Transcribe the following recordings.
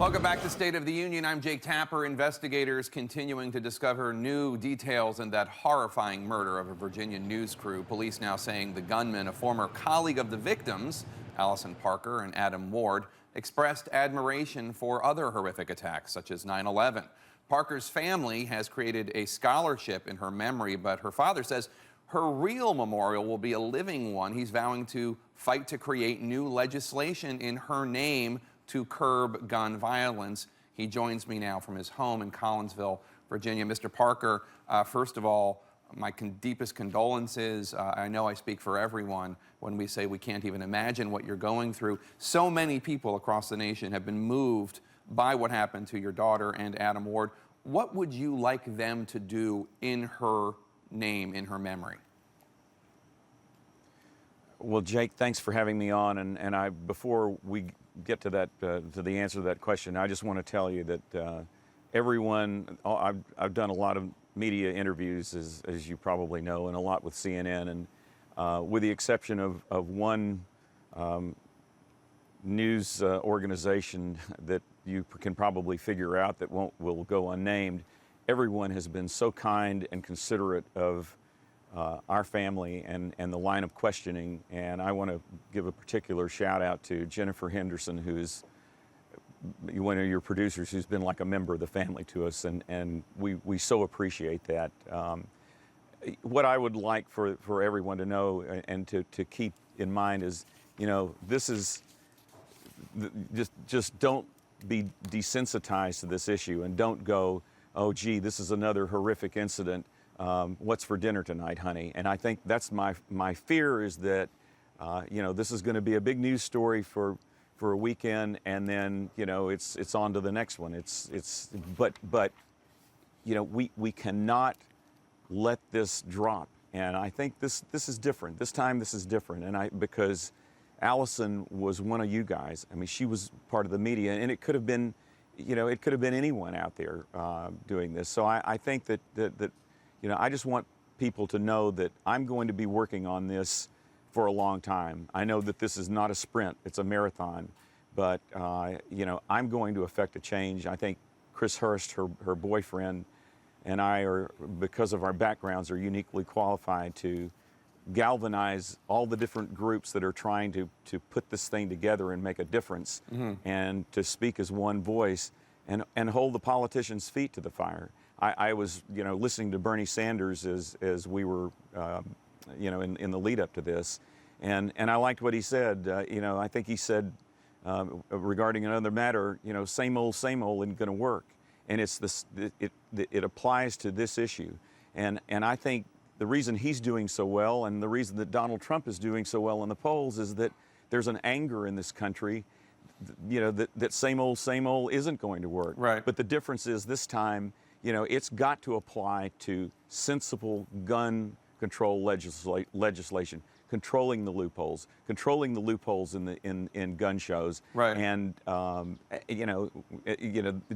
Welcome back to State of the Union. I'm Jake Tapper. Investigators continuing to discover new details in that horrifying murder of a Virginia news crew. Police now saying the gunman, a former colleague of the victims, Allison Parker and Adam Ward, expressed admiration for other horrific attacks, such as 9/11. Parker's family has created a scholarship in her memory, but her father says her real memorial will be a living one. He's vowing to fight to create new legislation in her name to curb gun violence. He joins me now from his home in Collinsville, Virginia. Mr. Parker, first of all, my deepest condolences. I know I speak for everyone when we say we can't even imagine what you're going through. So many people across the nation have been moved by what happened to your daughter and Adam Ward. What would you like them to do in her name, in her memory? Well, Jake, thanks for having me on. And before we get to that, to the answer to that question, I just want to tell you that everyone, I've done a lot of media interviews, as you probably know, and a lot with CNN, and with the exception of one news organization that you can probably figure out that will go unnamed, everyone has been so kind and considerate of our family and the line of questioning. And I want to give a particular shout out to Jennifer Henderson, who's one of your producers, who's been like a member of the family to us, and we so appreciate that. What I would like for everyone to know and to keep in mind is, you know, this is, just don't be desensitized to this issue, and don't go, oh gee, this is another horrific incident. What's for dinner tonight, honey? And I think that's my fear, is that you know, this is going to be a big news story for a weekend, and then, you know, it's on to the next one. But you know, we cannot let this drop. And I think this is different. This time this is different, and because Allison was one of you guys. I mean, she was part of the media, and it could have been, you know, it could have been anyone out there doing this. So I think that you know, I just want people to know that I'm going to be working on this for a long time. I know that this is not a sprint, it's a marathon, but you know, I'm going to affect a change. I think Chris Hurst, her boyfriend, and I are, because of our backgrounds, are uniquely qualified to galvanize all the different groups that are trying to put this thing together and make a difference, and to speak as one voice and hold the politicians' feet to the fire. I was, you know, listening to Bernie Sanders as we were, you know, in the lead up to this, and I liked what he said. You know, I think he said regarding another matter, you know, same old isn't going to work, and it's this. It applies to this issue, and I think the reason he's doing so well, and the reason that Donald Trump is doing so well in the polls, is that there's an anger in this country, you know, that same old isn't going to work. Right. But the difference is, this time, you know, it's got to apply to sensible gun control legislation, controlling the loopholes in gun shows, right, and you know,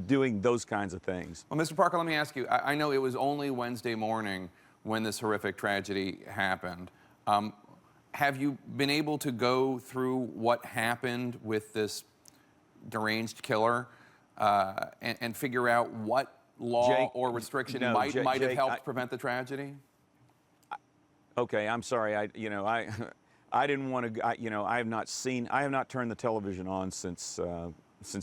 doing those kinds of things. Well, Mr. Parker, let me ask you. I know it was only Wednesday morning when this horrific tragedy happened. Have you been able to go through what happened with this deranged killer and figure out what law Jake, or restriction no, might have Jake, helped prevent the tragedy? Okay, I'm sorry. I didn't want to. You know, I have not turned the television on since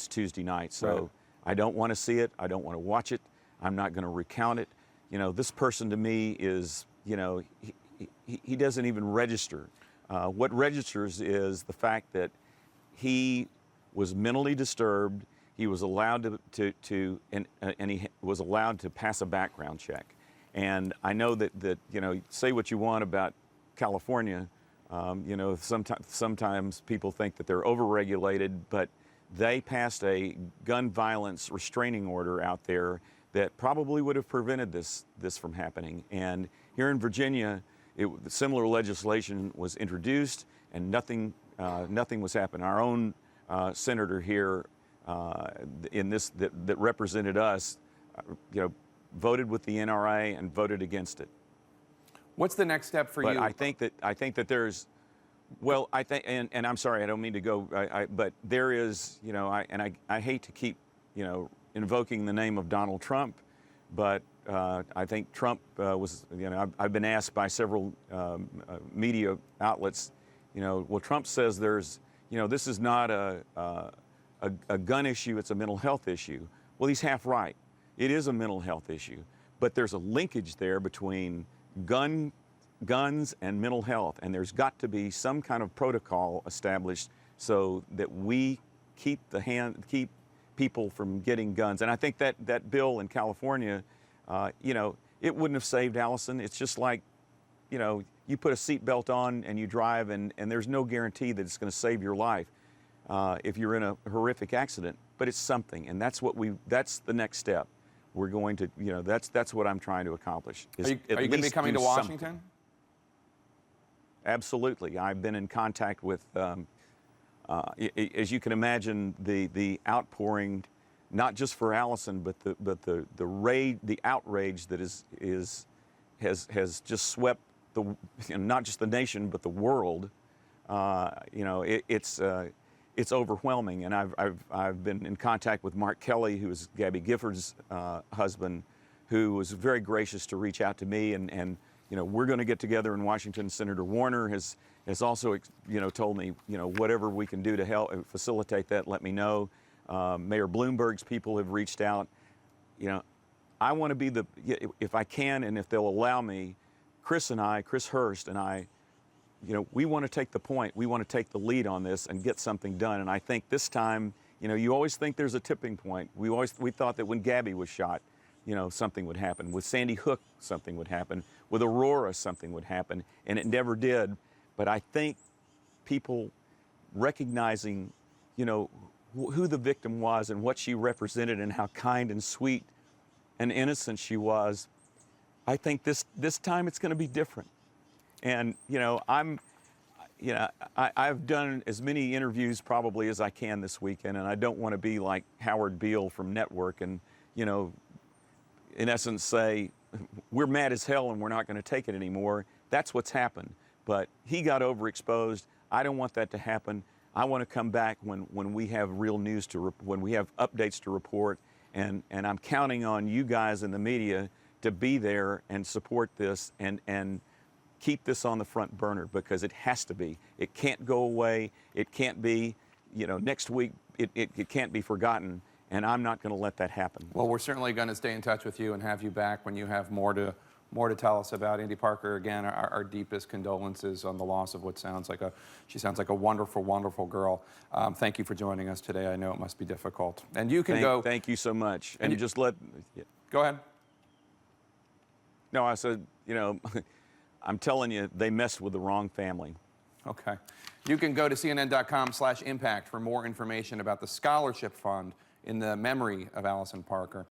Tuesday night. So right, I don't want to see it. I don't want to watch it. I'm not going to recount it. You know, this person to me is, you know, he doesn't even register. What registers is the fact that he was mentally disturbed. He was allowed and he was allowed to pass a background check. And I know that you know, say what you want about California, you know, sometimes people think that they're overregulated, but they passed a gun violence restraining order out there that probably would have prevented this from happening. And here in Virginia, similar legislation was introduced, and nothing was happening. Our own senator here in this that represented us, you know, voted with the NRA and voted against it. What's the next step for you? But I think that there's, well, I think, and I'm sorry, I don't mean to go, but there is, you know, I hate to keep invoking the name of Donald Trump, but I think Trump was, I've been asked by several media outlets, well, Trump says there's, this is not a gun issue, it's a mental health issue. Well, he's half right. It is a mental health issue, but there's a linkage there between guns and mental health, and there's got to be some kind of protocol established so that we keep people from getting guns. And I think that bill in California, it wouldn't have saved Allison. It's just like, you put a seatbelt on and you drive, and there's no guarantee that it's going to save your life if you're in a horrific accident. But it's something, and that's the next step. We're going to, that's what I'm trying to accomplish. Are you going to be coming to Washington? Something. Absolutely. I've been in contact with, as you can imagine, the outpouring, not just for Allison, but the outrage that has just swept not just the nation but the world. It's overwhelming, and I've been in contact with Mark Kelly, who is Gabby Gifford's husband, who was very gracious to reach out to me, and we're going to get together in Washington. Senator Warner has also told me whatever we can do to help facilitate that, let me know. Mayor Bloomberg's people have reached out. I want to be if I can and if they'll allow me, Chris Hurst and I, we want to take the point. We want to take the lead on this and get something done. And I think this time, you always think there's a tipping point. We thought that when Gabby was shot, something would happen. With Sandy Hook, something would happen. With Aurora, something would happen. And it never did. But I think people recognizing, who the victim was and what she represented and how kind and sweet and innocent she was, I think this time it's going to be different. And, I've done as many interviews probably as I can this weekend, and I don't want to be like Howard Beale from Network and, in essence say, we're mad as hell and we're not going to take it anymore. That's what's happened. But he got overexposed. I don't want that to happen. I want to come back when we have real news when we have updates to report, and I'm counting on you guys in the media to be there and support this and keep this on the front burner, because it has to be. It can't go away. It can't be, next week, it can't be forgotten, and I'm not going to let that happen. Well, we're certainly going to stay in touch with you and have you back when you have more to tell us about Andi Parker. Again, our deepest condolences on the loss of what she sounds like a wonderful, wonderful girl. Thank you for joining us today. I know it must be difficult. And you can go. Thank you so much. And just go ahead. No, I said, I'm telling you, they messed with the wrong family. Okay. You can go to CNN.com/impact for more information about the scholarship fund in the memory of Allison Parker.